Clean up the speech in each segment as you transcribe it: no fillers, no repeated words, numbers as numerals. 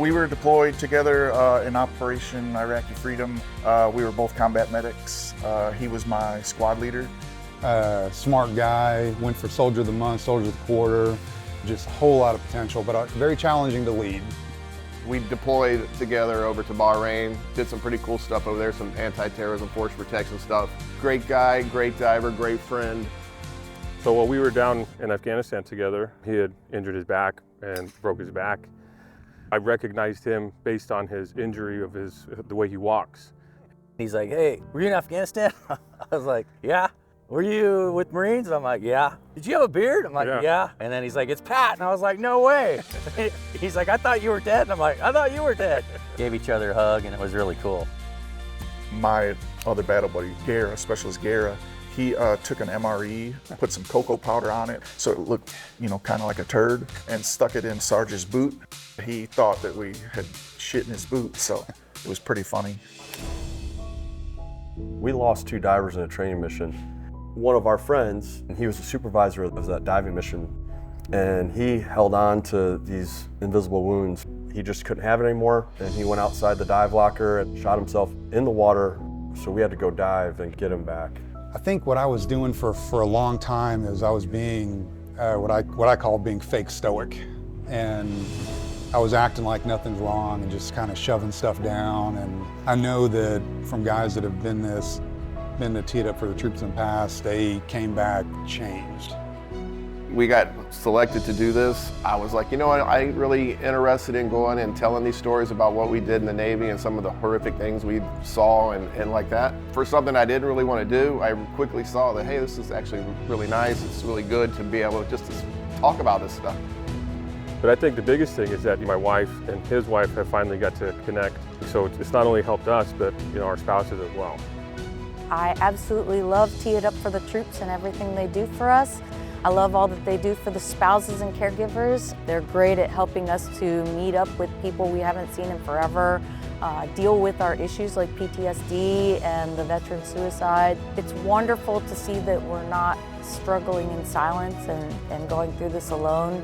We were deployed together in Operation Iraqi Freedom. We were both combat medics. He was my squad leader. Smart guy, went for Soldier of the Month, Soldier of the Quarter, just a whole lot of potential, but very challenging to lead. We deployed together over to Bahrain, did some pretty cool stuff over there, some anti-terrorism force protection stuff. Great guy, great diver, great friend. So while we were down in Afghanistan together, he had injured his back and broke his back. I recognized him based on his injury of the way he walks. He's like, hey, were you in Afghanistan? I was like, yeah. Were you with Marines? I'm like, yeah. Did you have a beard? I'm like, yeah. And then he's like, it's Pat. And I was like, no way. He's like, I thought you were dead. And I'm like, I thought you were dead. Gave each other a hug and it was really cool. My other battle buddy, Gara, Specialist Gara, he took an MRE, put some cocoa powder on it so it looked, kind of like a turd, and stuck it in Sarge's boot. He thought that we had shit in his boot, so it was pretty funny. We lost 2 divers in a training mission. One of our friends, and he was the supervisor of that diving mission, and he held on to these invisible wounds. He just couldn't have it anymore, and he went outside the dive locker and shot himself in the water, so we had to go dive and get him back. I think what I was doing for a long time is I was being what I call being fake stoic, and I was acting like nothing's wrong and just kind of shoving stuff down. And I know that from guys that have been to Tee It Up for the Troops in the past, they came back changed. We got selected to do this. I was like, I ain't really interested in going and telling these stories about what we did in the Navy and some of the horrific things we saw and like that. For something I didn't really want to do, I quickly saw that, hey, this is actually really nice. It's really good to be able to just talk about this stuff. But I think the biggest thing is that my wife and his wife have finally got to connect. So it's not only helped us, but our spouses as well. I absolutely love Tee It Up for the Troops and everything they do for us. I love all that they do for the spouses and caregivers. They're great at helping us to meet up with people we haven't seen in forever, deal with our issues like PTSD and the veteran suicide. It's wonderful to see that we're not struggling in silence and going through this alone.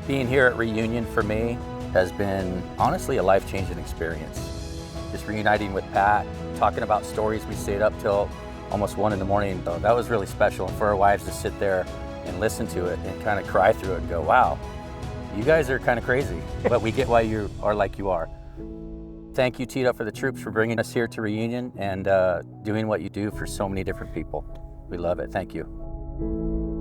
Being here at Reunion for me has been honestly a life-changing experience. Just reuniting with Pat, talking about stories. We stayed up till almost 1 in the morning. So that was really special. And for our wives to sit there and listen to it and kind of cry through it and go, wow, you guys are kind of crazy, but we get why you are like you are. Thank you, Tee It Up for the Troops, for bringing us here to Reunion and doing what you do for so many different people. We love it. Thank you.